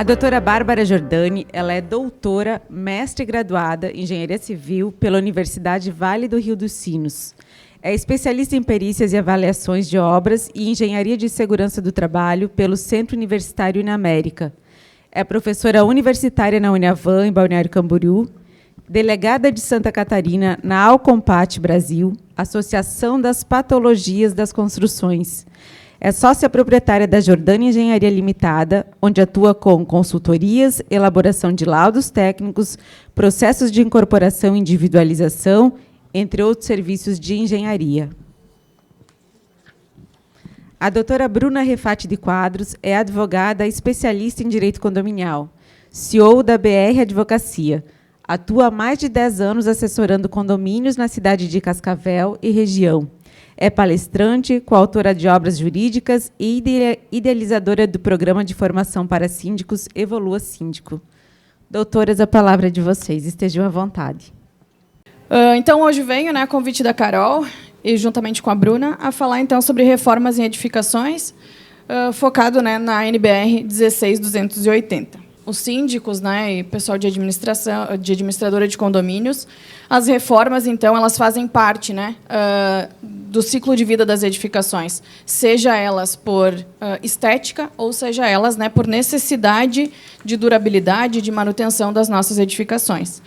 A doutora Bárbara Giordani, ela é doutora, mestre e graduada em Engenharia Civil pela Universidade Vale do Rio dos Sinos. É especialista em perícias e avaliações de obras e engenharia de segurança do trabalho pelo Centro Universitário Inamérica. É professora universitária na Uniavan, em Balneário Camboriú, delegada de Santa Catarina na Alcompat Brasil, Associação das Patologias das Construções. É sócia proprietária da Giordani Engenharia Limitada, onde atua com consultorias, elaboração de laudos técnicos, processos de incorporação e individualização, entre outros serviços de engenharia. A doutora Bruna Refati de Quadros é advogada especialista em direito condominial, CEO da BR Advocacia. Atua há mais de 10 anos assessorando condomínios na cidade de Cascavel e região. É palestrante, coautora de obras jurídicas e idealizadora do programa de formação para síndicos Evolua Síndico. Doutoras, a palavra é de vocês. Estejam à vontade. Então, hoje venho, a convite da Carol, e juntamente com a Bruna, a falar então sobre reformas em edificações, focado na NBR 16280. Os síndicos, e pessoal de administração, de administradora de condomínios, as reformas, então, elas fazem parte, do ciclo de vida das edificações, seja elas por estética ou seja elas, por necessidade de durabilidade, de manutenção das nossas edificações.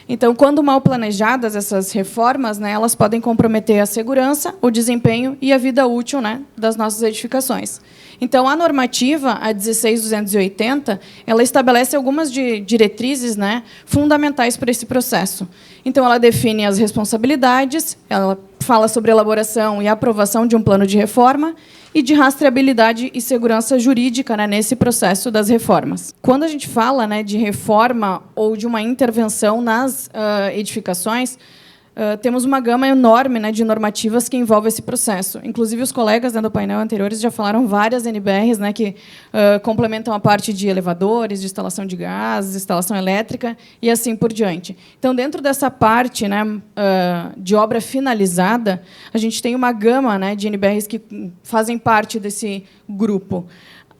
Então, quando mal planejadas essas reformas, elas podem comprometer a segurança, o desempenho e a vida útil, das nossas edificações. Então, a normativa, a 16280, ela estabelece algumas diretrizes, fundamentais para esse processo. Então, ela define as responsabilidades, ela fala sobre a elaboração e aprovação de um plano de reforma e de rastreabilidade e segurança jurídica nesse processo das reformas. Quando a gente fala de reforma ou de uma intervenção nas edificações, temos uma gama enorme de normativas que envolve esse processo. Inclusive, os colegas do painel anteriores já falaram várias NBRs que complementam a parte de elevadores, de instalação de gás, instalação elétrica e assim por diante. Então, dentro dessa parte de obra finalizada, a gente tem uma gama de NBRs que fazem parte desse grupo.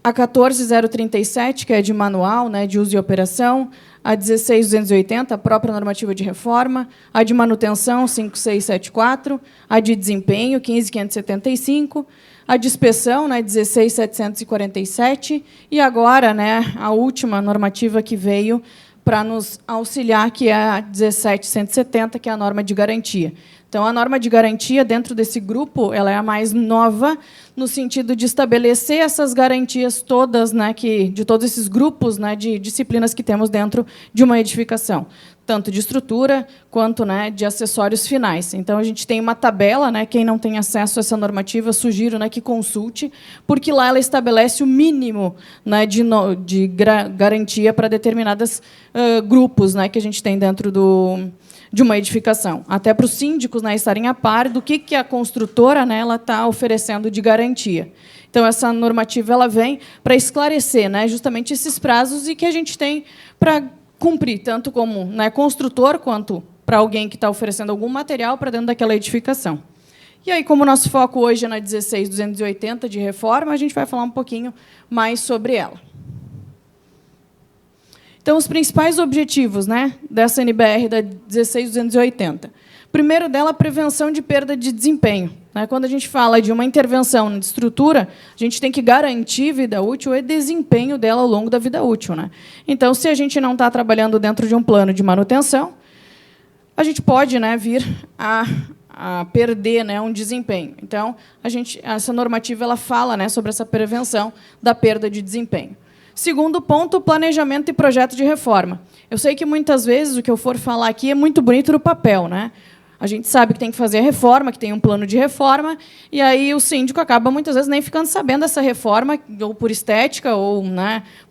A 14037, que é de manual, de uso e operação, a 16280, a própria normativa de reforma, a de manutenção, 5674, a de desempenho, 15575, a de inspeção, 16747, e agora, a última normativa que veio para nos auxiliar, que é a 17170, que é a norma de garantia. Então, a norma de garantia, dentro desse grupo, ela é a mais nova, no sentido de estabelecer essas garantias todas, de todos esses grupos de disciplinas que temos dentro de uma edificação, tanto de estrutura quanto de acessórios finais. Então, a gente tem uma tabela, quem não tem acesso a essa normativa, sugiro que consulte, porque lá ela estabelece o mínimo de garantia para determinados grupos que a gente tem dentro de uma edificação, até para os síndicos estarem a par do que a construtora ela está oferecendo de garantia. Então, essa normativa ela vem para esclarecer justamente esses prazos e que a gente tem para cumprir, tanto como construtor, quanto para alguém que está oferecendo algum material para dentro daquela edificação. E aí, como o nosso foco hoje é na 16280 de reforma, a gente vai falar um pouquinho mais sobre ela. Então, os principais objetivos dessa NBR da 16280. Primeiro dela, a prevenção de perda de desempenho. Quando a gente fala de uma intervenção de estrutura, a gente tem que garantir vida útil e desempenho dela ao longo da vida útil. Então, se a gente não está trabalhando dentro de um plano de manutenção, a gente pode vir a perder um desempenho. Então, essa normativa ela fala sobre essa prevenção da perda de desempenho. Segundo ponto, planejamento e projeto de reforma. Eu sei que, muitas vezes, o que eu for falar aqui é muito bonito no papel. A gente sabe que tem que fazer a reforma, que tem um plano de reforma, e aí o síndico acaba, muitas vezes, nem ficando sabendo dessa reforma, ou por estética, ou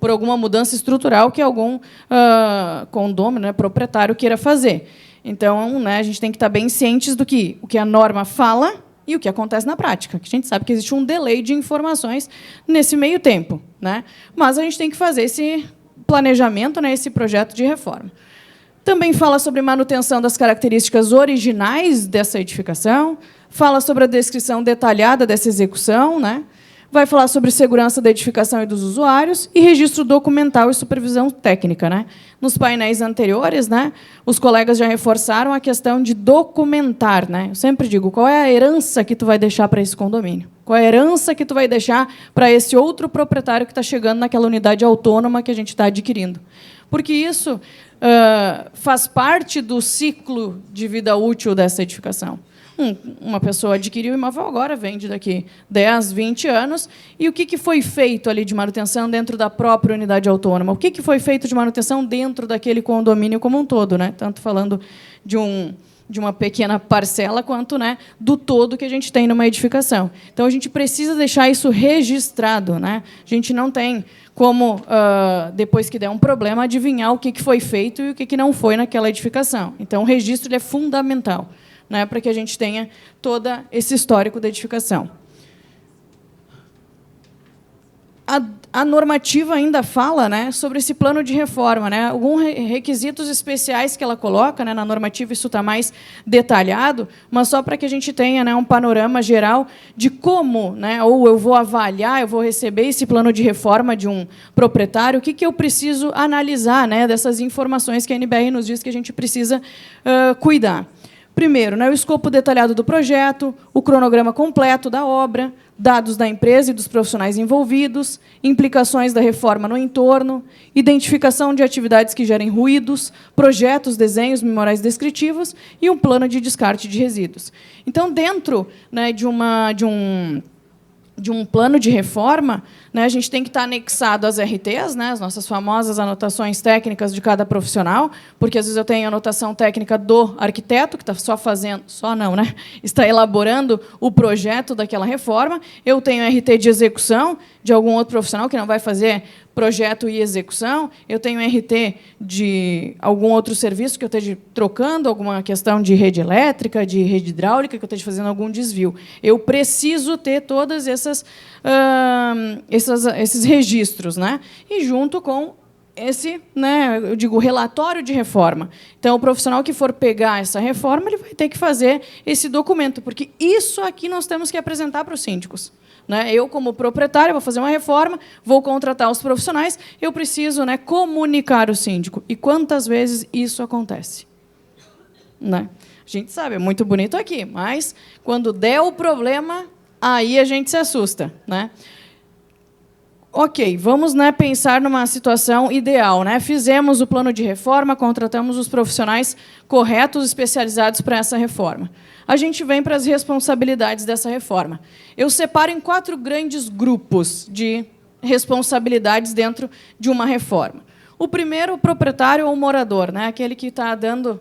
por alguma mudança estrutural que algum condômino, proprietário, queira fazer. Então, a gente tem que estar bem cientes do que o que a norma fala e o que acontece na prática, que a gente sabe que existe um delay de informações nesse meio tempo. Mas a gente tem que fazer esse planejamento, esse projeto de reforma. Também fala sobre manutenção das características originais dessa edificação, fala sobre a descrição detalhada dessa execução, vai falar sobre segurança da edificação e dos usuários e registro documental e supervisão técnica, né? Nos painéis anteriores, né, os colegas já reforçaram a questão de documentar, né? Eu sempre digo, qual é a herança que tu vai deixar para esse condomínio? Qual é a herança que tu vai deixar para esse outro proprietário que está chegando naquela unidade autônoma que a gente está adquirindo? Porque isso faz parte do ciclo de vida útil dessa edificação. Uma pessoa adquiriu o imóvel agora, vende daqui 10, 20 anos, e o que foi feito ali de manutenção dentro da própria unidade autônoma? O que foi feito de manutenção dentro daquele condomínio como um todo, né? Tanto falando de uma pequena parcela, quanto, né, do todo que a gente tem numa edificação. Então, a gente precisa deixar isso registrado, né? A gente não tem como, depois que der um problema, adivinhar o que foi feito e o que não foi naquela edificação. Então, o registro ele é fundamental, né, para que a gente tenha todo esse histórico da edificação. A normativa ainda fala, né, sobre esse plano de reforma, né, alguns requisitos especiais que ela coloca, né, na normativa, isso está mais detalhado, mas só para que a gente tenha, né, um panorama geral de como, né, ou eu vou avaliar, eu vou receber esse plano de reforma de um proprietário, o que eu preciso analisar, né, dessas informações que a NBR nos diz que a gente precisa cuidar. Primeiro, né, o escopo detalhado do projeto, o cronograma completo da obra, dados da empresa e dos profissionais envolvidos, implicações da reforma no entorno, identificação de atividades que gerem ruídos, projetos, desenhos, memoriais descritivos e um plano de descarte de resíduos. Então, dentro, né, de um plano de reforma, né, a gente tem que estar anexado às RTs, né, as nossas famosas anotações técnicas de cada profissional, porque às vezes eu tenho a anotação técnica do arquiteto, que está só fazendo, só não, né, está elaborando o projeto daquela reforma, eu tenho RT de execução de algum outro profissional que não vai fazer projeto e execução, eu tenho RT de algum outro serviço que eu esteja trocando, alguma questão de rede elétrica, de rede hidráulica, que eu esteja fazendo algum desvio. Eu preciso ter todas esses registros, né? E junto com esse, né, eu digo, relatório de reforma. Então, o profissional que for pegar essa reforma, ele vai ter que fazer esse documento, porque isso aqui nós temos que apresentar para os síndicos. Né? Eu, como proprietário, vou fazer uma reforma, vou contratar os profissionais, eu preciso, né, comunicar o síndico. E quantas vezes isso acontece? Né? A gente sabe, é muito bonito aqui, mas, quando der o problema, aí a gente se assusta. Né? Ok, vamos, né, pensar numa situação ideal. Né? Fizemos o plano de reforma, contratamos os profissionais corretos, especializados para essa reforma. A gente vem para as responsabilidades dessa reforma. Eu separo em 4 grandes grupos de responsabilidades dentro de uma reforma. O primeiro, o proprietário ou o morador, né? Aquele que está dando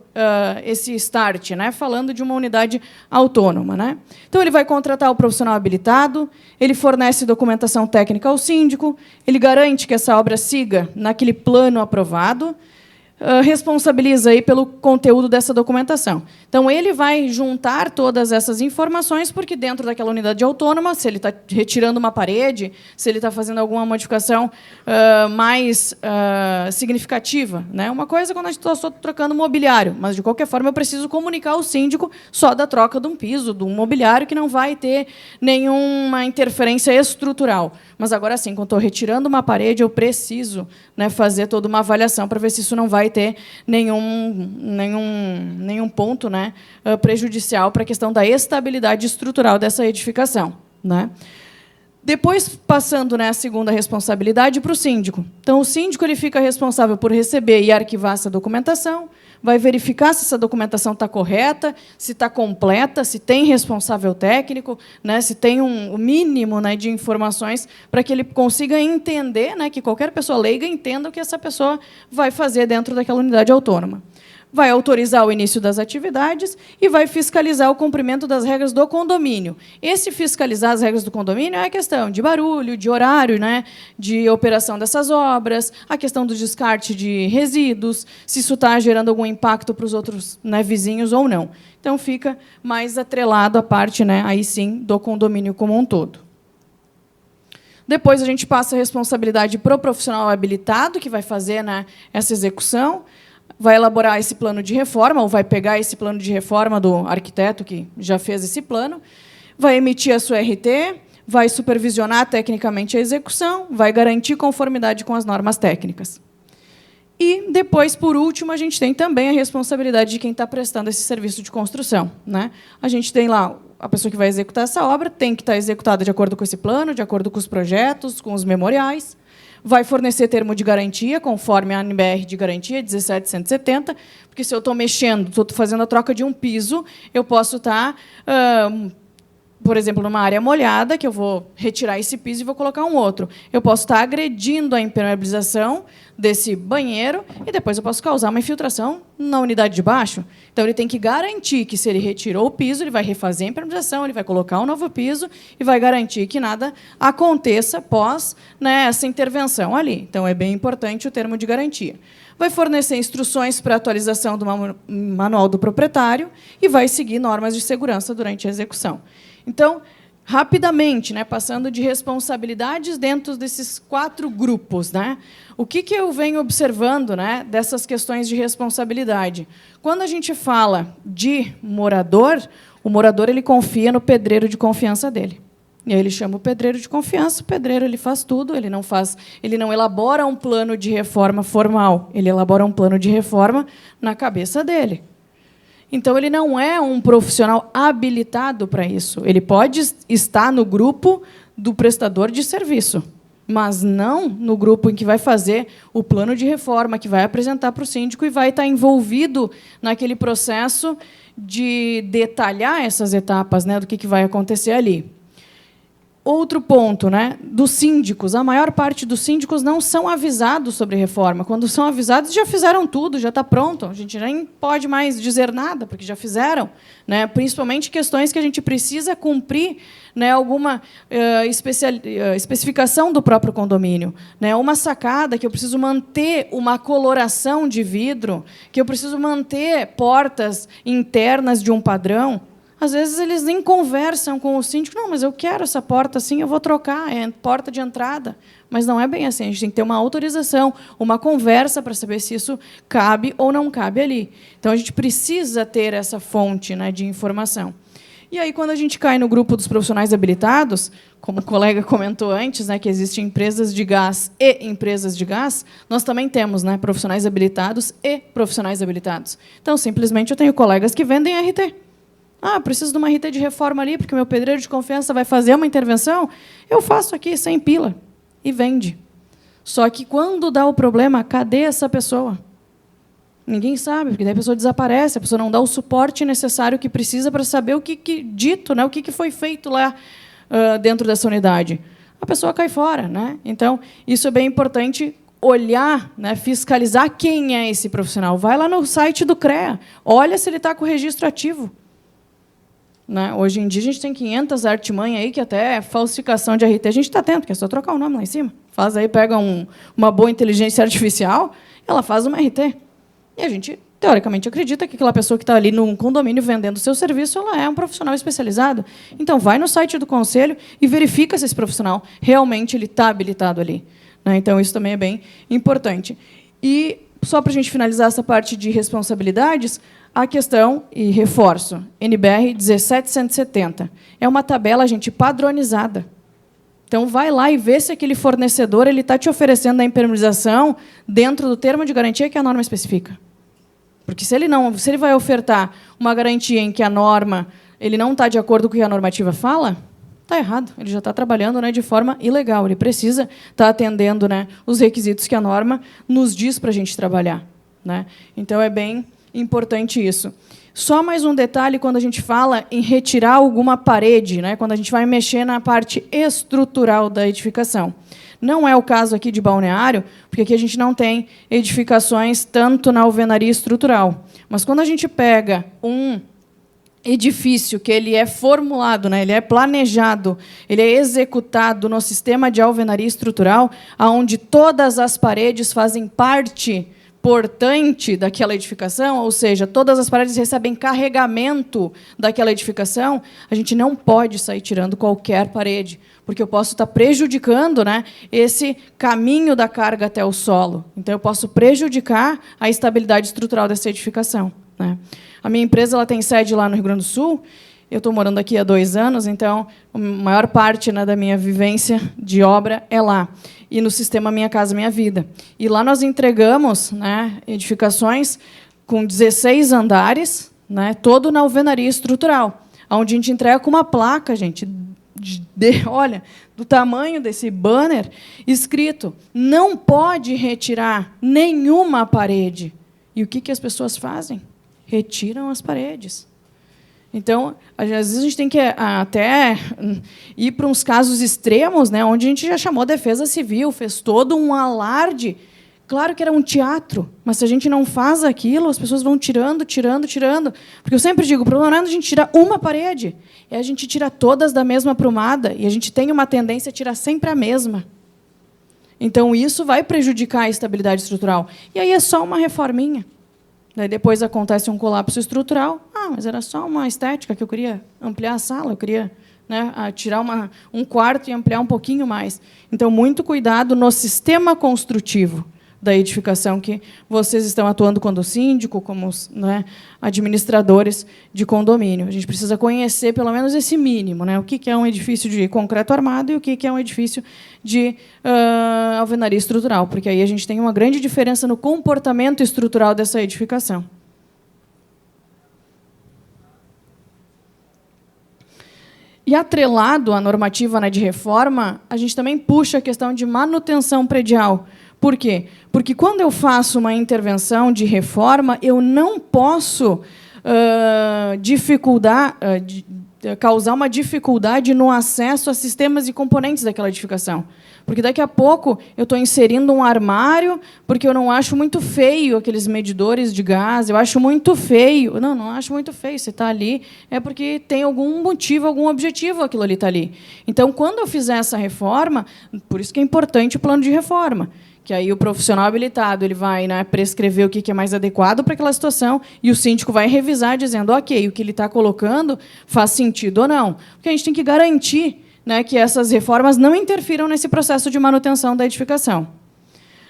esse start, né? Falando de uma unidade autônoma. Né? Então, ele vai contratar o profissional habilitado, ele fornece documentação técnica ao síndico, ele garante que essa obra siga naquele plano aprovado, responsabiliza aí pelo conteúdo dessa documentação. Então, ele vai juntar todas essas informações, porque dentro daquela unidade autônoma, se ele está retirando uma parede, se ele está fazendo alguma modificação mais significativa. Né? Uma coisa é quando a gente está só trocando mobiliário, mas, de qualquer forma, eu preciso comunicar ao síndico só da troca de um piso, de um mobiliário, que não vai ter nenhuma interferência estrutural. Mas, agora sim, quando estou retirando uma parede, eu preciso, né, fazer toda uma avaliação para ver se isso não vai ter nenhum ponto, né, prejudicial para a questão da estabilidade estrutural dessa edificação. Né? Depois, passando, né, a segunda responsabilidade para o síndico. Então, o síndico ele fica responsável por receber e arquivar essa documentação, vai verificar se essa documentação está correta, se está completa, se tem responsável técnico, né, se tem um mínimo, né, de informações para que ele consiga entender, né, que qualquer pessoa leiga entenda o que essa pessoa vai fazer dentro daquela unidade autônoma. Vai autorizar o início das atividades e vai fiscalizar o cumprimento das regras do condomínio. Esse fiscalizar as regras do condomínio é a questão de barulho, de horário, né, de operação dessas obras, a questão do descarte de resíduos, se isso está gerando algum impacto para os outros, né, vizinhos ou não. Então, fica mais atrelado à parte, né, aí sim, do condomínio como um todo. Depois, a gente passa a responsabilidade para o profissional habilitado, que vai fazer, né, essa execução, vai elaborar esse plano de reforma, ou vai pegar esse plano de reforma do arquiteto que já fez esse plano, vai emitir a sua RT, vai supervisionar tecnicamente a execução, vai garantir conformidade com as normas técnicas. E, depois, por último, a gente tem também a responsabilidade de quem está prestando esse serviço de construção, né? A gente tem lá a pessoa que vai executar essa obra, tem que estar executada de acordo com esse plano, de acordo com os projetos, com os memoriais, vai fornecer termo de garantia, conforme a ANBR de garantia, 17170, porque se eu estou mexendo, estou fazendo a troca de um piso, eu posso estar, por exemplo, numa área molhada, que eu vou retirar esse piso e vou colocar um outro. Eu posso estar agredindo a impermeabilização desse banheiro e depois eu posso causar uma infiltração na unidade de baixo. Então, ele tem que garantir que, se ele retirou o piso, ele vai refazer a impermeabilização, ele vai colocar um novo piso e vai garantir que nada aconteça pós, né, essa intervenção ali. Então, é bem importante o termo de garantia. Vai fornecer instruções para atualização do manual do proprietário e vai seguir normas de segurança durante a execução. Então, rapidamente, né, passando de responsabilidades dentro desses 4 grupos, né, o que eu venho observando, né, dessas questões de responsabilidade? Quando a gente fala de morador, o morador ele confia no pedreiro de confiança dele. E aí ele chama o pedreiro de confiança, o pedreiro ele faz tudo, ele não elabora um plano de reforma formal, ele elabora um plano de reforma na cabeça dele. Então, ele não é um profissional habilitado para isso. Ele pode estar no grupo do prestador de serviço, mas não no grupo em que vai fazer o plano de reforma, que vai apresentar para o síndico e vai estar envolvido naquele processo de detalhar essas etapas, né, do que vai acontecer ali. Outro ponto, né, dos síndicos. A maior parte dos síndicos não são avisados sobre reforma. Quando são avisados, já fizeram tudo, já está pronto. A gente nem pode mais dizer nada, porque já fizeram, né, principalmente questões que a gente precisa cumprir, né, alguma especificação do próprio condomínio, né, uma sacada que eu preciso manter uma coloração de vidro, que eu preciso manter portas internas de um padrão. Às vezes, eles nem conversam com o síndico. Não, mas eu quero essa porta assim, eu vou trocar, é porta de entrada. Mas não é bem assim. A gente tem que ter uma autorização, uma conversa para saber se isso cabe ou não cabe ali. Então, a gente precisa ter essa fonte, né, de informação. E aí, quando a gente cai no grupo dos profissionais habilitados, como o colega comentou antes, né, que existem empresas de gás e empresas de gás, nós também temos, né, profissionais habilitados e profissionais habilitados. Então, simplesmente, eu tenho colegas que vendem RT. Ah, preciso de uma RT de reforma ali, porque o meu pedreiro de confiança vai fazer uma intervenção. Eu faço aqui 100 pila e vende. Só que, quando dá o problema, cadê essa pessoa? Ninguém sabe, porque daí a pessoa desaparece, a pessoa não dá o suporte necessário que precisa para saber o que dito, né, o que foi feito lá dentro dessa unidade. A pessoa cai fora, né? Então, isso é bem importante, olhar, né, fiscalizar quem é esse profissional. Vai lá no site do CREA, olha se ele está com o registro ativo. Né? Hoje em dia, a gente tem 500 artimanhas aí, que até falsificação de RT a gente está tendo, que é só trocar o nome lá em cima. Faz aí, pega uma boa inteligência artificial, ela faz uma RT. E a gente, teoricamente, acredita que aquela pessoa que está ali num condomínio vendendo o seu serviço, ela é um profissional especializado. Então, vai no site do conselho e verifica se esse profissional realmente está habilitado ali. Né? Então, isso também é bem importante. E, só para a gente finalizar essa parte de responsabilidades, a questão, e reforço, NBR 17170. É uma tabela, gente, padronizada. Então, vai lá e vê se aquele fornecedor está te oferecendo a impermeabilização dentro do termo de garantia que a norma especifica. Porque, se ele vai ofertar uma garantia em que a norma ele não está de acordo com o que a normativa fala, está errado. Ele já está trabalhando, né, de forma ilegal. Ele precisa estar atendendo, né, os requisitos que a norma nos diz para a gente trabalhar. Né? Então, é bem importante isso. Só mais um detalhe quando a gente fala em retirar alguma parede, né, quando a gente vai mexer na parte estrutural da edificação. Não é o caso aqui de Balneário, porque aqui a gente não tem edificações tanto na alvenaria estrutural. Mas, quando a gente pega um edifício que ele é formulado, né, ele é planejado, ele é executado no sistema de alvenaria estrutural, onde todas as paredes fazem parte portante daquela edificação, ou seja, todas as paredes recebem carregamento daquela edificação, a gente não pode sair tirando qualquer parede, porque eu posso estar prejudicando, né, esse caminho da carga até o solo. Então, eu posso prejudicar a estabilidade estrutural dessa edificação. Né? A minha empresa ela tem sede lá no Rio Grande do Sul, Eu estou morando aqui há 2 anos, então a maior parte, né, da minha vivência de obra é lá. E no sistema Minha Casa Minha Vida. E lá nós entregamos, né, edificações com 16 andares, né, todo na alvenaria estrutural, onde a gente entrega com uma placa, gente, olha, do tamanho desse banner, escrito: não pode retirar nenhuma parede. E o que as pessoas fazem? Retiram as paredes. Então, às vezes a gente tem que até ir para uns casos extremos, né, onde a gente já chamou a Defesa Civil, fez todo um alarde. Claro que era um teatro, mas se a gente não faz aquilo, as pessoas vão tirando. Porque eu sempre digo, o problema não é a gente tirar uma parede, é a gente tirar todas da mesma aprumada, e a gente tem uma tendência a tirar sempre a mesma. Então, isso vai prejudicar a estabilidade estrutural. E aí é só uma reforminha. Daí depois acontece um colapso estrutural. Mas era só uma estética que eu queria ampliar a sala, eu queria, né, tirar um quarto e ampliar um pouquinho mais. Então, muito cuidado no sistema construtivo da edificação que vocês estão atuando quando síndico, como, né, administradores de condomínio. A gente precisa conhecer pelo menos esse mínimo, né, o que é um edifício de concreto armado e o que é um edifício de alvenaria estrutural, porque aí a gente tem uma grande diferença no comportamento estrutural dessa edificação. E, atrelado à normativa, né, de reforma, a gente também puxa a questão de manutenção predial. Por quê? Porque, quando eu faço uma intervenção de reforma, eu não posso causar uma dificuldade no acesso a sistemas e componentes daquela edificação. Porque, daqui a pouco, eu estou inserindo um armário, porque eu não acho muito feio aqueles medidores de gás, eu acho muito feio. Não acho muito feio. Se está ali, é porque tem algum motivo, algum objetivo aquilo ali está ali. Então, quando eu fizer essa reforma, por isso que é importante o plano de reforma, que aí o profissional habilitado ele vai, né, prescrever o que é mais adequado para aquela situação, e o síndico vai revisar, dizendo: ok, o que ele está colocando faz sentido ou não. Porque a gente tem que garantir, né, que essas reformas não interfiram nesse processo de manutenção da edificação.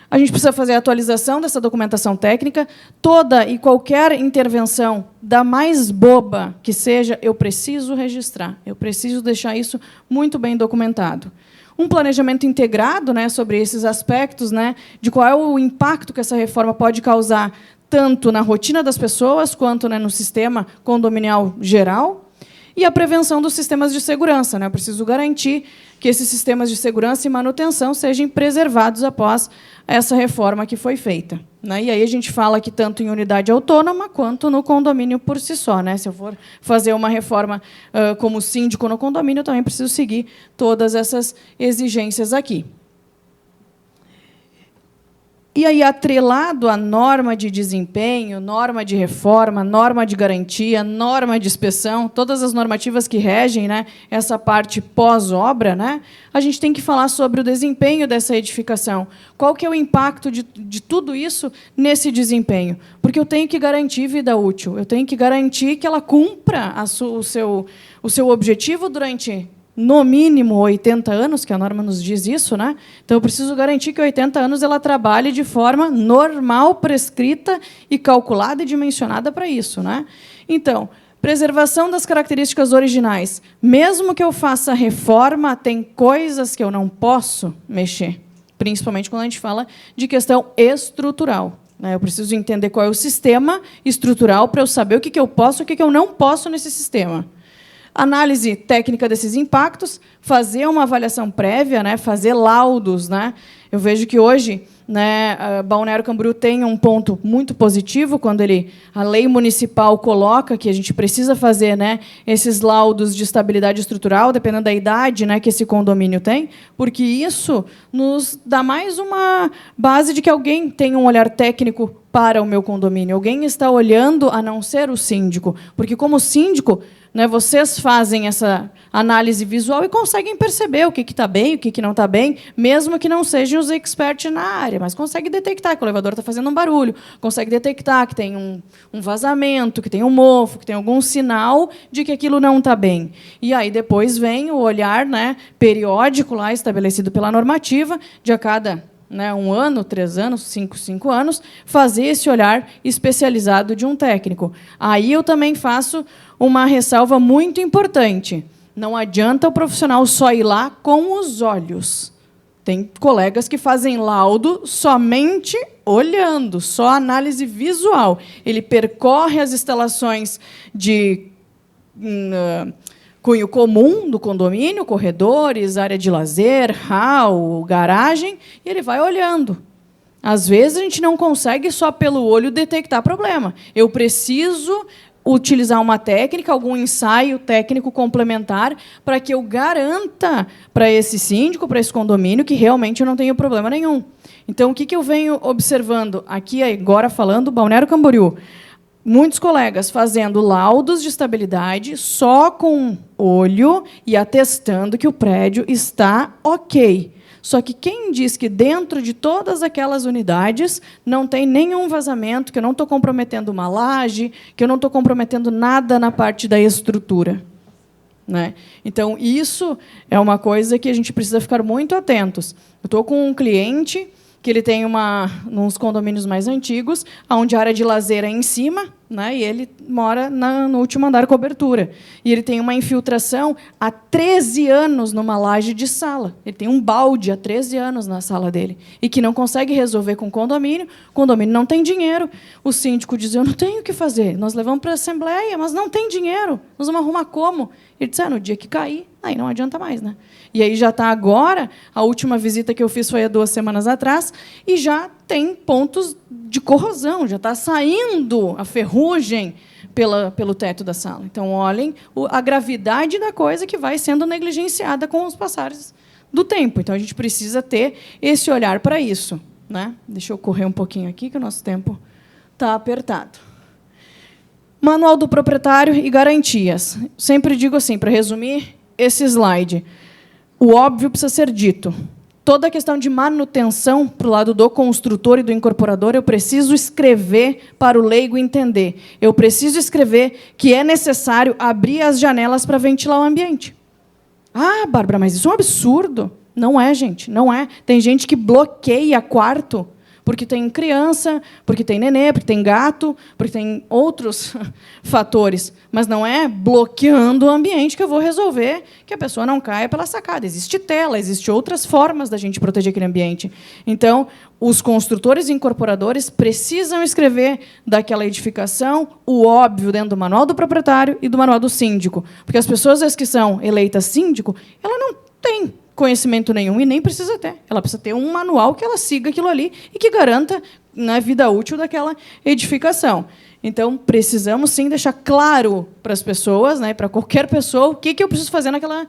A gente precisa fazer a atualização dessa documentação técnica. Toda e qualquer intervenção, da mais boba que seja, eu preciso registrar, eu preciso deixar isso muito bem documentado. Um planejamento integrado, né, sobre esses aspectos, né, de qual é o impacto que essa reforma pode causar, tanto na rotina das pessoas, quanto, né, no sistema condominial geral. E a prevenção dos sistemas de segurança, né? Eu preciso garantir que esses sistemas de segurança e manutenção sejam preservados após essa reforma que foi feita, né? E aí a gente fala que tanto em unidade autônoma quanto no condomínio por si só, né? Se eu for fazer uma reforma como síndico no condomínio, eu também preciso seguir todas essas exigências aqui. E aí, atrelado à norma de desempenho, norma de reforma, norma de garantia, norma de inspeção, todas as normativas que regem, né, essa parte pós-obra, né, a gente tem que falar sobre o desempenho dessa edificação. Qual que é o impacto de tudo isso nesse desempenho? Porque eu tenho que garantir vida útil, eu tenho que garantir que ela cumpra o seu objetivo durante, no mínimo, 80 anos, que a norma nos diz isso, né? Então, eu preciso garantir que 80 anos ela trabalhe de forma normal, prescrita e calculada e dimensionada para isso, né? Então, preservação das características originais. Mesmo que eu faça reforma, tem coisas que eu não posso mexer, principalmente quando a gente fala de questão estrutural. Eu preciso entender qual é o sistema estrutural para eu saber o que eu posso e o que eu não posso nesse sistema. Análise técnica desses impactos, fazer uma avaliação prévia, né, fazer laudos, né. Eu vejo que hoje, né, Balneário Camboriú tem um ponto muito positivo quando a lei municipal coloca que a gente precisa fazer, né, esses laudos de estabilidade estrutural, dependendo da idade, né, que esse condomínio tem, porque isso nos dá mais uma base de que alguém tem um olhar técnico para o meu condomínio. Alguém está olhando, a não ser o síndico, porque, como síndico, né, vocês fazem essa análise visual e conseguem perceber o que está bem, o que não está bem, mesmo que não sejam os experts na área, mas consegue detectar que o elevador está fazendo um barulho, consegue detectar que tem um vazamento, que tem um mofo, que tem algum sinal de que aquilo não está bem. E aí depois vem o olhar, né, periódico lá estabelecido pela normativa, de a cada né, 1 ano, 3 anos, 5 anos, fazer esse olhar especializado de um técnico. Aí eu também faço uma ressalva muito importante. Não adianta o profissional só ir lá com os olhos. Tem colegas que fazem laudo somente olhando, só análise visual. Ele percorre as instalações de cunho comum do condomínio, corredores, área de lazer, hall, garagem, e ele vai olhando. Às vezes, a gente não consegue, só pelo olho, detectar problema. Eu preciso utilizar uma técnica, algum ensaio técnico complementar, para que eu garanta para esse síndico, para esse condomínio, que realmente eu não tenho problema nenhum. Então, o que eu venho observando aqui, agora falando, Balneário Camboriú, muitos colegas fazendo laudos de estabilidade só com olho e atestando que o prédio está ok. Só que quem diz que dentro de todas aquelas unidades não tem nenhum vazamento, que eu não estou comprometendo uma laje, que eu não estou comprometendo nada na parte da estrutura, né? Então, isso é uma coisa que a gente precisa ficar muito atentos. Eu estou com um cliente que ele tem uns condomínios mais antigos, onde a área de lazer é em cima, né, e ele mora no último andar, cobertura. E ele tem uma infiltração há 13 anos numa laje de sala. Ele tem um balde há 13 anos na sala dele, e que não consegue resolver com o condomínio não tem dinheiro. O síndico diz, eu não tenho o que fazer. Nós levamos para a assembleia, mas não tem dinheiro. Nós vamos arrumar como? Ele disse, no dia que cair, aí não adianta mais, né? E aí já está agora, a última visita que eu fiz foi há 2 semanas atrás, e já tem pontos de corrosão, já está saindo a ferrugem pelo teto da sala. Então, olhem a gravidade da coisa que vai sendo negligenciada com os passares do tempo. Então, a gente precisa ter esse olhar para isso, né? Deixa eu correr um pouquinho aqui, que o nosso tempo está apertado. Manual do proprietário e garantias. Sempre digo assim, para resumir esse slide, o óbvio precisa ser dito. Toda a questão de manutenção para o lado do construtor e do incorporador, eu preciso escrever para o leigo entender. Eu preciso escrever que é necessário abrir as janelas para ventilar o ambiente. Ah, Bárbara, mas isso é um absurdo. Não é, gente, não é. Tem gente que bloqueia quarto porque tem criança, porque tem nenê, porque tem gato, porque tem outros fatores. Mas não é bloqueando o ambiente que eu vou resolver que a pessoa não caia pela sacada. Existe tela, existem outras formas da gente proteger aquele ambiente. Então, os construtores e incorporadores precisam escrever daquela edificação o óbvio dentro do manual do proprietário e do manual do síndico. Porque as pessoas que são eleitas síndico, ela não tem conhecimento nenhum e nem precisa ter. Ela precisa ter um manual que ela siga aquilo ali e que garanta a vida útil daquela edificação. Então, precisamos, sim, deixar claro para as pessoas, né, para qualquer pessoa, o que eu preciso fazer naquela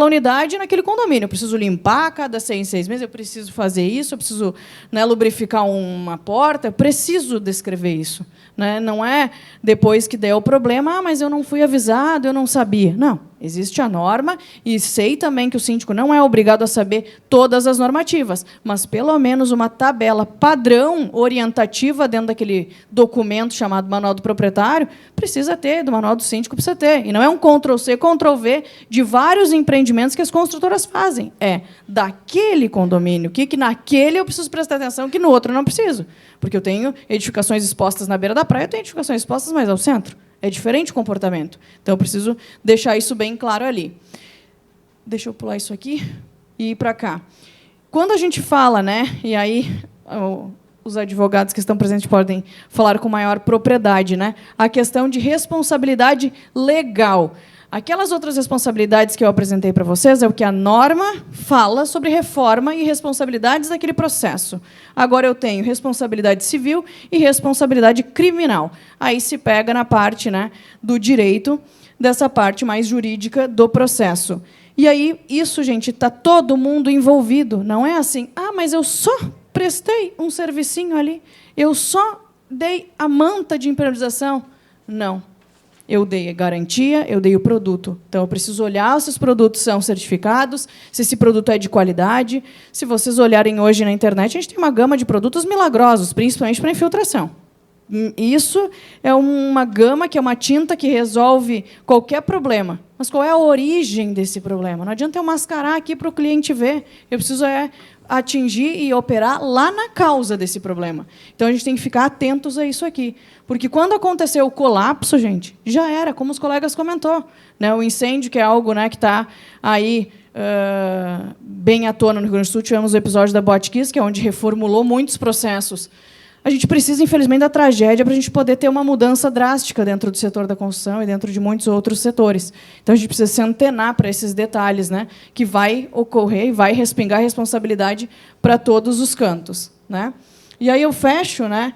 unidade, naquele condomínio. Eu preciso limpar a cada 6 meses, eu preciso fazer isso, eu preciso, né, lubrificar uma porta, eu preciso descrever isso. Né? Não é depois que der o problema, mas eu não fui avisado, eu não sabia. Não, existe a norma, e sei também que o síndico não é obrigado a saber todas as normativas, mas, pelo menos, uma tabela padrão orientativa dentro daquele documento chamado Manual do Proprietário, precisa ter, do Manual do Síndico precisa ter. E não é um Ctrl-C, Ctrl-V de vários empreendimentos que as construtoras fazem. É daquele condomínio, que naquele eu preciso prestar atenção, que no outro eu não preciso. Porque eu tenho edificações expostas na beira da praia, eu tenho edificações expostas mais ao centro. É diferente o comportamento. Então, eu preciso deixar isso bem claro ali. Deixa eu pular isso aqui e ir para cá. Quando a gente fala, né, e aí os advogados que estão presentes podem falar com maior propriedade, né, a questão de responsabilidade legal. Aquelas outras responsabilidades que eu apresentei para vocês é o que a norma fala sobre reforma e responsabilidades daquele processo. Agora eu tenho responsabilidade civil e responsabilidade criminal. Aí se pega na parte, né, do direito, dessa parte mais jurídica do processo. E aí, isso, gente, está todo mundo envolvido. Não é assim, mas eu só prestei um servicinho ali, eu só dei a manta de impermeabilização. Não. Eu dei a garantia, eu dei o produto. Então, eu preciso olhar se os produtos são certificados, se esse produto é de qualidade. Se vocês olharem hoje na internet, a gente tem uma gama de produtos milagrosos, principalmente para infiltração. Isso é uma gama, que é uma tinta que resolve qualquer problema. Mas qual é a origem desse problema? Não adianta eu mascarar aqui para o cliente ver. Eu preciso atingir e operar lá na causa desse problema. Então, a gente tem que ficar atentos a isso aqui. Porque, quando aconteceu o colapso, gente, já era, como os colegas comentou. Né? O incêndio, que é algo, né, que está aí bem à tona no Rio Grande do Sul. Tivemos o episódio da Botkiss, que é onde reformulou muitos processos. A gente precisa, infelizmente, da tragédia para a gente poder ter uma mudança drástica dentro do setor da construção e dentro de muitos outros setores. Então, a gente precisa se antenar para esses detalhes, né, que vai ocorrer e vai respingar a responsabilidade para todos os cantos. Né? E aí eu fecho, né,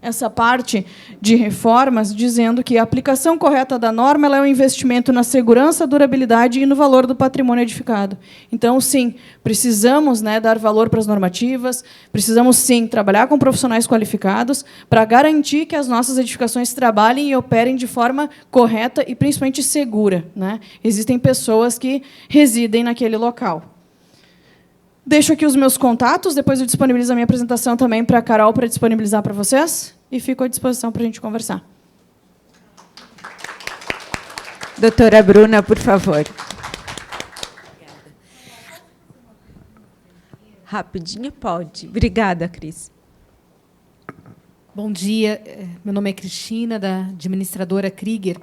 essa parte de reformas dizendo que a aplicação correta da norma ela é um investimento na segurança, durabilidade e no valor do patrimônio edificado. Então, sim, precisamos, né, dar valor para as normativas, precisamos, sim, trabalhar com profissionais qualificados para garantir que as nossas edificações trabalhem e operem de forma correta e, principalmente, segura. Né? Existem pessoas que residem naquele local. Deixo aqui os meus contatos, depois eu disponibilizo a minha apresentação também para a Carol, para disponibilizar para vocês, e fico à disposição para a gente conversar. Doutora Bruna, por favor. Rapidinho pode. Obrigada, Cris. Bom dia, meu nome é Cristina, da administradora Krieger.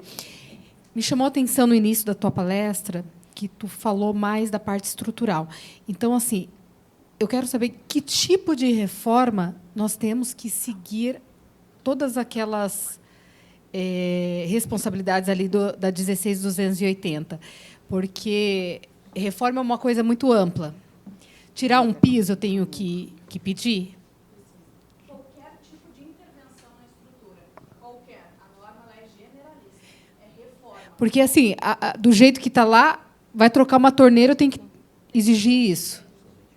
Me chamou a atenção no início da tua palestra que tu falou mais da parte estrutural. Então, assim, eu quero saber que tipo de reforma nós temos que seguir todas aquelas responsabilidades ali da 16.280, porque reforma é uma coisa muito ampla. Tirar um piso eu tenho que pedir? Qualquer tipo de intervenção na estrutura, qualquer. A norma ela é generalista, é reforma. Porque, assim, do jeito que está lá, vai trocar uma torneira, eu tenho que exigir isso.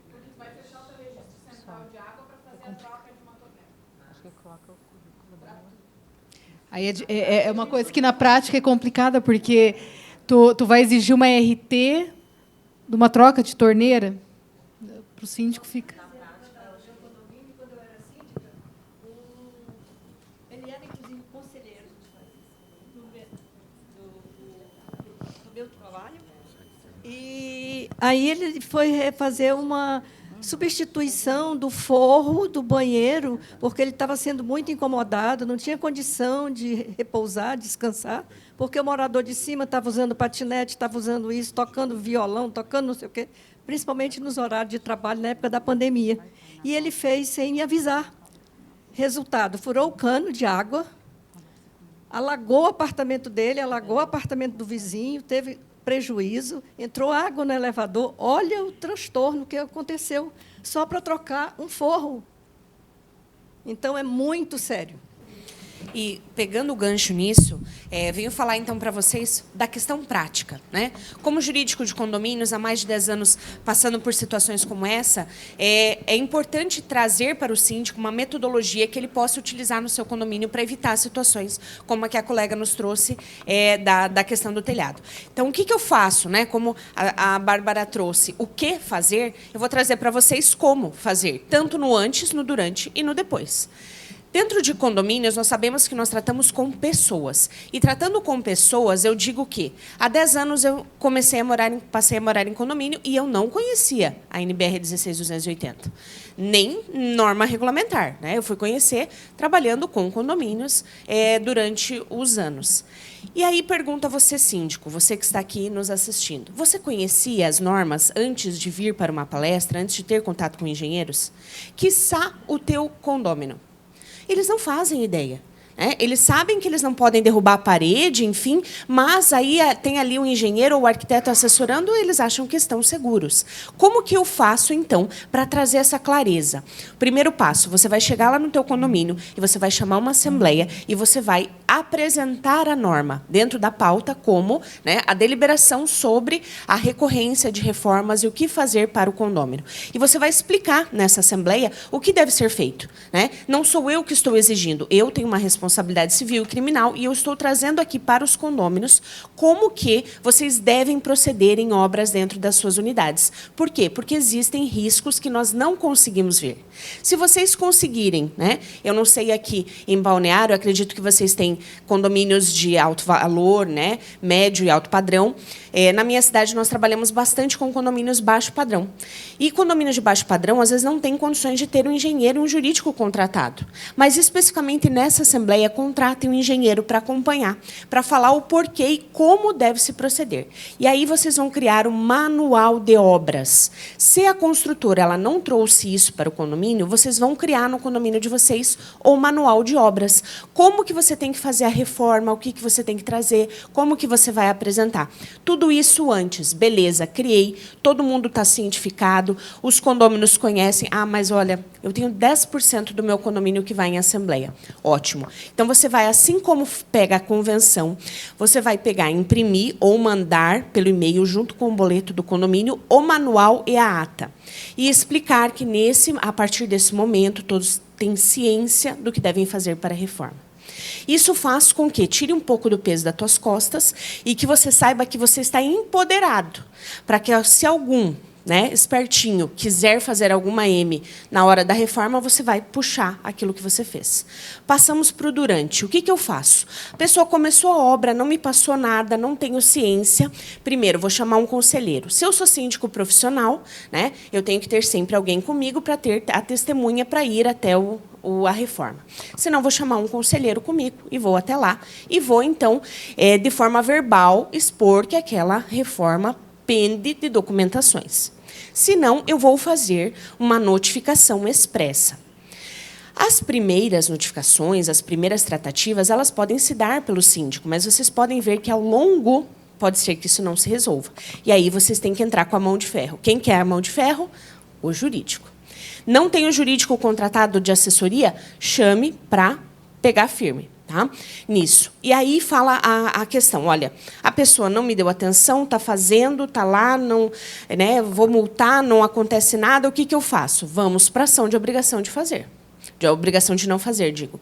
Porque tu vai fechar o teu registro central de água para fazer a troca de uma torneira. Acho que coloca o currículo. Aí é uma coisa que, na prática, é complicada, porque tu vai exigir uma RT de uma troca de torneira, para o síndico fica... Na prática, hoje eu condomínio, quando eu era síndica, ele era, inclusive, conselheiro do meu trabalho. E aí ele foi fazer uma substituição do forro do banheiro, porque ele estava sendo muito incomodado, não tinha condição de repousar, descansar, porque o morador de cima estava usando patinete, estava usando isso, tocando violão, tocando não sei o quê, principalmente nos horários de trabalho, na época da pandemia. E ele fez sem me avisar. Resultado, furou o cano de água, alagou o apartamento dele, alagou o apartamento do vizinho, teve prejuízo, entrou água no elevador. Olha o transtorno que aconteceu só para trocar um forro. Então, é muito sério. E, pegando o gancho nisso, venho falar, então, para vocês da questão prática. Né? Como jurídico de condomínios, há mais de 10 anos passando por situações como essa, é importante trazer para o síndico uma metodologia que ele possa utilizar no seu condomínio para evitar situações como a que a colega nos trouxe da questão do telhado. Então, o que eu faço? Né? Como a Bárbara trouxe, o que fazer, eu vou trazer para vocês como fazer, tanto no antes, no durante e no depois. Dentro de condomínios, nós sabemos que nós tratamos com pessoas. E tratando com pessoas, eu digo que há 10 anos eu passei a morar em condomínio e eu não conhecia a NBR 16280, nem norma regulamentar. Né? Eu fui conhecer trabalhando com condomínios durante os anos. E aí pergunta você, síndico, você que está aqui nos assistindo, você conhecia as normas antes de vir para uma palestra, antes de ter contato com engenheiros? Quiçá o teu condômino. Eles não fazem ideia. Né? Eles sabem que eles não podem derrubar a parede, enfim, mas aí tem ali um engenheiro ou o arquiteto assessorando, eles acham que estão seguros. Como que eu faço, então, para trazer essa clareza? Primeiro passo, você vai chegar lá no teu condomínio e você vai chamar uma assembleia e você vai apresentar a norma dentro da pauta como, né, a deliberação sobre a recorrência de reformas e o que fazer para o condômino. E você vai explicar nessa assembleia o que deve ser feito, né? Não sou eu que estou exigindo, eu tenho uma responsabilidade civil e criminal e eu estou trazendo aqui para os condôminos como que vocês devem proceder em obras dentro das suas unidades. Por quê? Porque existem riscos que nós não conseguimos ver. Se vocês conseguirem, né, eu não sei aqui em Balneário, acredito que vocês têm condomínios de alto valor, né, médio e alto padrão. Na minha cidade, nós trabalhamos bastante com condomínios baixo padrão. E condomínios de baixo padrão, às vezes, não têm condições de ter um engenheiro e um jurídico contratado. Mas, especificamente nessa assembleia, contratem um engenheiro para acompanhar, para falar o porquê e como deve se proceder. E aí vocês vão criar um manual de obras. Se a construtora ela não trouxe isso para o condomínio, vocês vão criar no condomínio de vocês o manual de obras. Como que você tem que fazer a reforma, o que você tem que trazer, como que você vai apresentar. Tudo isso antes. Beleza, criei, todo mundo está cientificado, os condôminos conhecem. Ah, mas olha, eu tenho 10% do meu condomínio que vai em assembleia. Ótimo. Então, você vai, assim como pega a convenção, você vai pegar, imprimir ou mandar pelo e-mail, junto com o boleto do condomínio, o manual e a ata. E explicar que, a partir desse momento, todos têm ciência do que devem fazer para a reforma. Isso faz com que tire um pouco do peso das tuas costas e que você saiba que você está empoderado, para que, se algum, né, espertinho, quiser fazer alguma M na hora da reforma, você vai puxar aquilo que você fez. Passamos para o durante. O que eu faço? A pessoa começou a obra, não me passou nada, não tenho ciência. Primeiro, vou chamar um conselheiro. Se eu sou síndico profissional, né, eu tenho que ter sempre alguém comigo para ter a testemunha para ir até a reforma. Senão, vou chamar um conselheiro comigo e vou até lá. E vou, então, de forma verbal, expor que aquela reforma pende de documentações. Senão, eu vou fazer uma notificação expressa. As primeiras notificações, as primeiras tratativas, elas podem se dar pelo síndico, mas vocês podem ver que, ao longo, pode ser que isso não se resolva. E aí, vocês têm que entrar com a mão de ferro. Quem quer a mão de ferro? O jurídico. Não tem o jurídico contratado de assessoria? Chame para pegar firme. Tá? Nisso. E aí fala a questão, olha, a pessoa não me deu atenção, está fazendo, está lá, não, né, vou multar, não acontece nada, o que eu faço? Vamos para a ação de obrigação de fazer. De obrigação de não fazer, digo.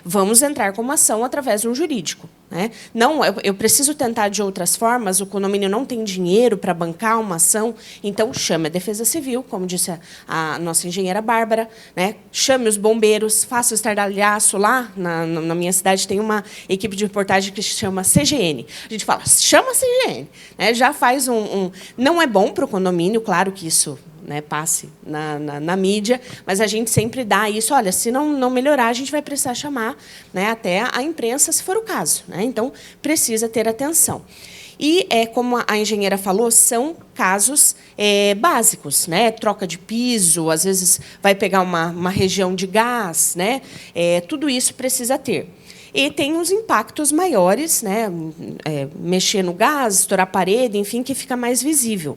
Vamos entrar com uma ação através de um jurídico. Né? Não, eu preciso tentar de outras formas, o condomínio não tem dinheiro para bancar uma ação, então chame a Defesa Civil, como disse a nossa engenheira Bárbara, né? Chame os bombeiros, faça o estardalhaço lá. Na minha cidade tem uma equipe de reportagem que se chama CGN. A gente fala, chama a CGN. Né? Já faz Não é bom para o condomínio, claro que isso, né, passe na mídia, mas a gente sempre dá isso. Olha, se não melhorar, a gente vai precisar chamar, né, até a imprensa, se for o caso. Né? Então, precisa ter atenção. E, como a engenheira falou, são casos básicos. Né? Troca de piso, às vezes vai pegar uma região de gás. Né? Tudo isso precisa ter. E tem os impactos maiores, né? Mexer no gás, estourar a parede, enfim, que fica mais visível.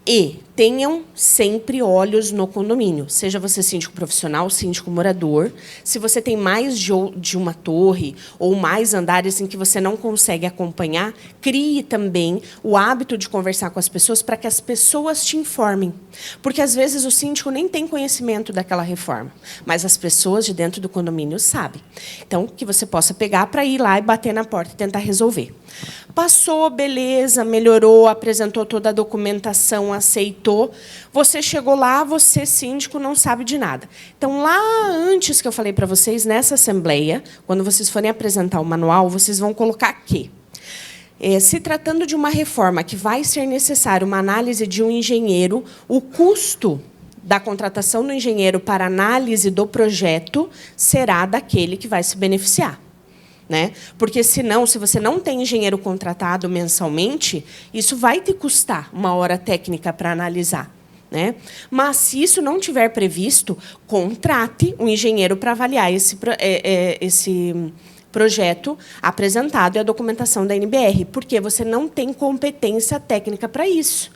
E tenham sempre olhos no condomínio, seja você síndico profissional, síndico morador. Se você tem mais de uma torre ou mais andares em que você não consegue acompanhar, crie também o hábito de conversar com as pessoas para que as pessoas te informem. Porque, às vezes, o síndico nem tem conhecimento daquela reforma, mas as pessoas de dentro do condomínio sabem. Então, que você possa pegar para ir lá e bater na porta e tentar resolver. Passou, beleza, melhorou, apresentou toda a documentação, aceitou. Você chegou lá, você, síndico, não sabe de nada. Então, lá antes que eu falei para vocês, nessa assembleia, quando vocês forem apresentar o manual, vocês vão colocar que, se tratando de uma reforma que vai ser necessário uma análise de um engenheiro, o custo da contratação do engenheiro para análise do projeto será daquele que vai se beneficiar. Né? Porque, senão, se você não tem engenheiro contratado mensalmente, isso vai te custar uma hora técnica para analisar. Né? Mas, se isso não tiver previsto, contrate um engenheiro para avaliar esse projeto apresentado e a documentação da NBR, porque você não tem competência técnica para isso.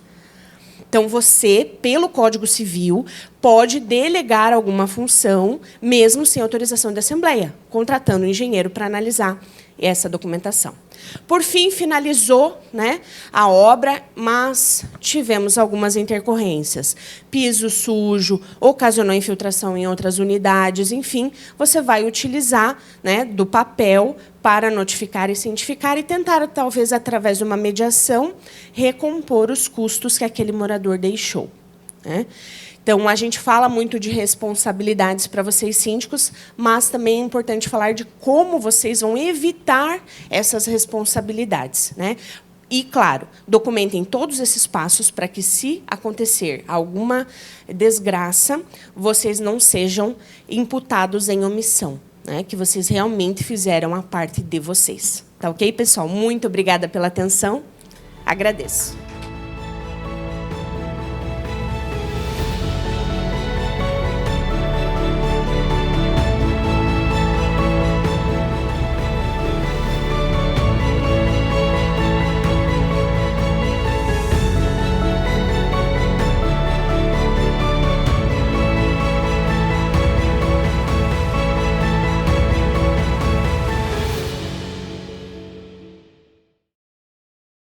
Então, você, pelo Código Civil, pode delegar alguma função, mesmo sem autorização da Assembleia, contratando um engenheiro para analisar essa documentação. Por fim, finalizou, né, a obra, mas tivemos algumas intercorrências. Piso sujo, ocasionou infiltração em outras unidades, enfim, você vai utilizar, né, do papel para notificar e cientificar e tentar, talvez, através de uma mediação, recompor os custos que aquele morador deixou, né? Então, a gente fala muito de responsabilidades para vocês, síndicos, mas também é importante falar de como vocês vão evitar essas responsabilidades, né? E, claro, documentem todos esses passos para que, se acontecer alguma desgraça, vocês não sejam imputados em omissão, né? Que vocês realmente fizeram a parte de vocês. Tá ok, pessoal? Muito obrigada pela atenção. Agradeço.